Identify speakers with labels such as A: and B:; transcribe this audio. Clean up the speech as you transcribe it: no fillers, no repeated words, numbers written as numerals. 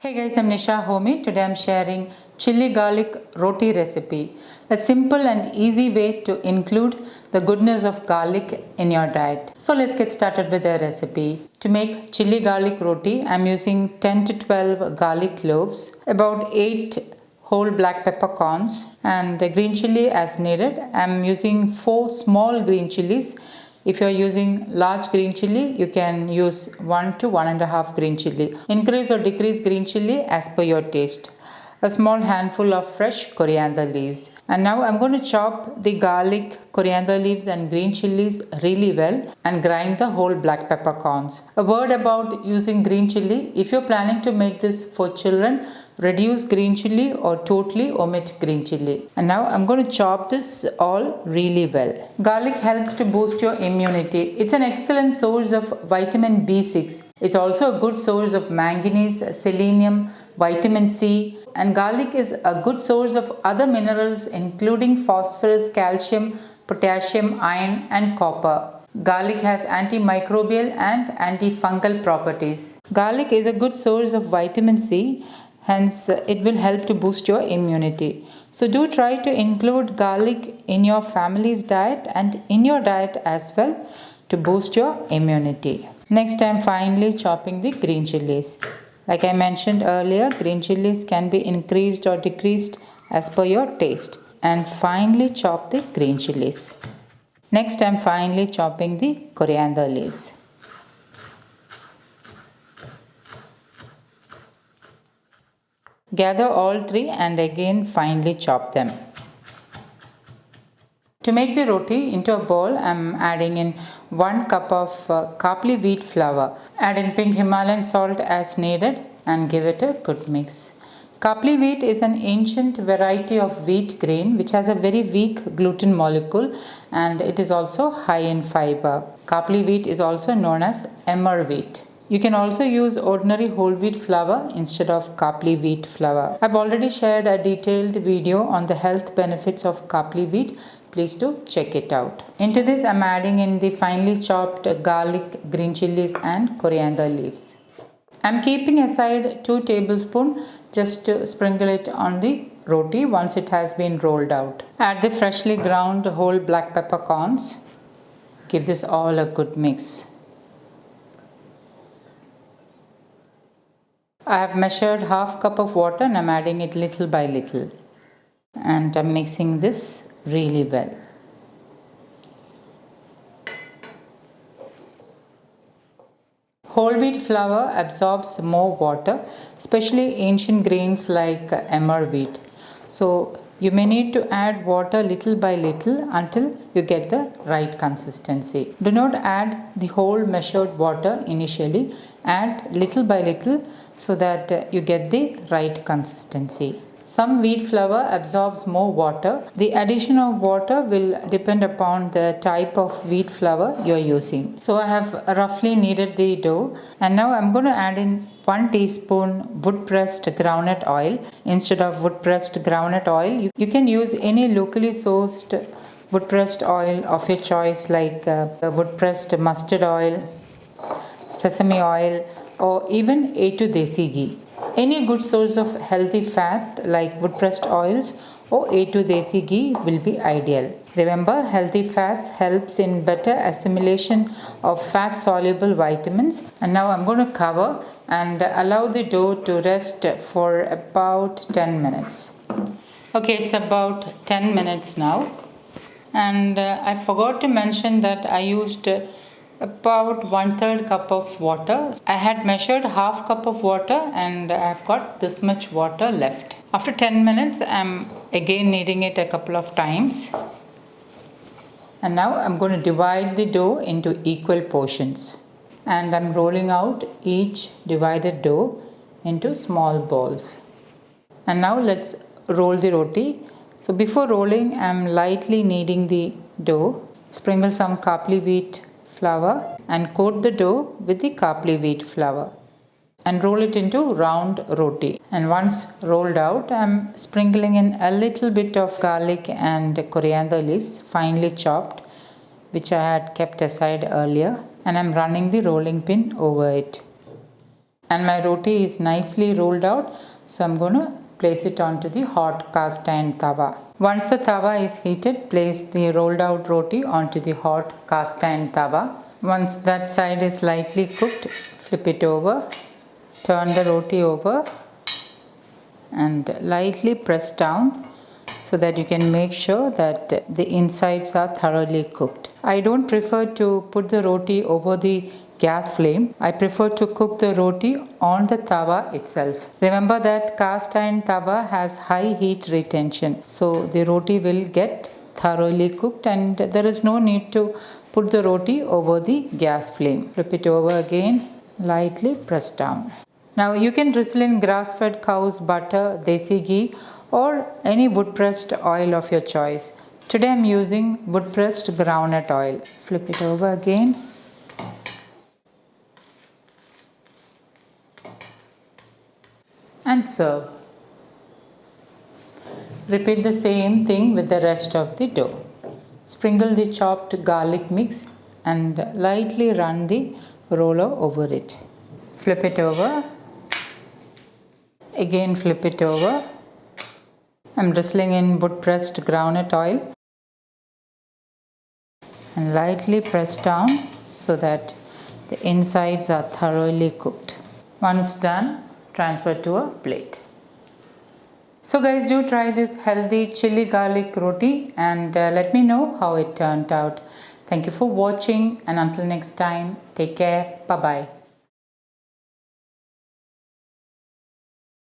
A: Hey guys, I'm Nisa Homey. Today I'm sharing chili garlic roti recipe. A simple and easy way to include the goodness of garlic in your diet. So let's get started with the recipe. To make chili garlic roti, I'm using 10 to 12 garlic cloves, about 8 whole black peppercorns and green chili as needed. I'm using 4 small green chilies. If you are using large green chili, you can use 1 to 1.5 green chili. Increase or decrease green chili as per your taste. A small handful of fresh coriander leaves. And now I'm going to chop the garlic, coriander leaves and green chilies really well and grind the whole black peppercorns. A word about using green chili. If you're planning to make this for children, reduce green chili or totally omit green chili. And now I'm going to chop this all really well. Garlic helps to boost your immunity. It's an excellent source of vitamin B6. It's also a good source of manganese, selenium, vitamin C, and garlic is a good source of other minerals including phosphorus, calcium, potassium, iron and copper. Garlic has antimicrobial and antifungal properties. Garlic is a good source of vitamin C, hence it will help to boost your immunity. So do try to include garlic in your family's diet and in your diet as well to boost your immunity. Next, I'm finally chopping the green chilies. Like I mentioned earlier, green chilies can be increased or decreased as per your taste. And finally chop the green chilies. Next, I'm finally chopping the coriander leaves. Gather all three and again finely chop them. To make the roti into a bowl, I am adding in 1 cup of khapli wheat flour. Add in pink Himalayan salt as needed and give it a good mix. Khapli wheat is an ancient variety of wheat grain which has a very weak gluten molecule and it is also high in fiber. Khapli wheat is also known as emmer wheat. You can also use ordinary whole wheat flour instead of khapli wheat flour. I've already shared a detailed video on the health benefits of khapli wheat. Please do check it out. Into this I'm adding in the finely chopped garlic, green chilies and coriander leaves. I'm keeping aside 2 tablespoons just to sprinkle it on the roti once it has been rolled out. Add the freshly ground whole black peppercorns. Give this all a good mix. I have measured half cup of water and I'm adding it little by little. And I'm mixing this really well. Whole wheat flour absorbs more water, especially ancient grains like emmer wheat. So you may need to add water little by little until you get the right consistency. Do not add the whole measured water initially. Add little by little so that you get the right consistency. Some wheat flour absorbs more water. The addition of water will depend upon the type of wheat flour you are using. So I have roughly kneaded the dough and now I'm going to add in 1 teaspoon wood pressed groundnut oil. Instead of wood pressed groundnut oil, you can use any locally sourced wood pressed oil of your choice like wood pressed mustard oil, sesame oil or even A2 desi ghee. Any good source of healthy fat like wood pressed oils or A2 desi ghee will be ideal. Remember, healthy fats helps in better assimilation of fat soluble vitamins. And now I'm going to cover and allow the dough to rest for about 10 minutes. Okay, it's about 10 minutes now. And I forgot to mention that I used about 1/3 cup of water. I had measured half cup of water and I've got this much water left. After 10 minutes, I'm again kneading it a couple of times. And now I'm going to divide the dough into equal portions. And I'm rolling out each divided dough into small balls. And now let's roll the roti. So before rolling, I'm lightly kneading the dough. Sprinkle some khapli wheat flour and coat the dough with the khapli wheat flour and roll it into round roti. And once rolled out, I'm sprinkling in a little bit of garlic and coriander leaves finely chopped, which I had kept aside earlier, and I'm running the rolling pin over it. And my roti is nicely rolled out, so I'm going to place it onto the hot cast iron tawa. Once the tawa is heated, place the rolled out roti onto the hot cast iron tawa. Once that side is lightly cooked, flip it over, turn the roti over and lightly press down so that you can make sure that the insides are thoroughly cooked. I don't prefer to put the roti over the gas flame. I prefer to cook the roti on the tawa itself. Remember that cast iron tawa has high heat retention, so the roti will get thoroughly cooked and there is no need to put the roti over the gas flame. Flip it over again, lightly press down. Now you can drizzle in grass-fed cow's butter, desi ghee or any wood-pressed oil of your choice. Today I am using wood-pressed groundnut oil. Flip it over again. And serve. Repeat the same thing with the rest of the dough. Sprinkle the chopped garlic mix and lightly run the roller over it. Flip it over. Again flip it over. I'm drizzling in wood pressed groundnut oil and lightly press down so that the insides are thoroughly cooked. Once done, transfer to a plate. So guys, do try this healthy chili garlic roti and let me know how it turned out. Thank you for watching and until next time, take care. Bye bye.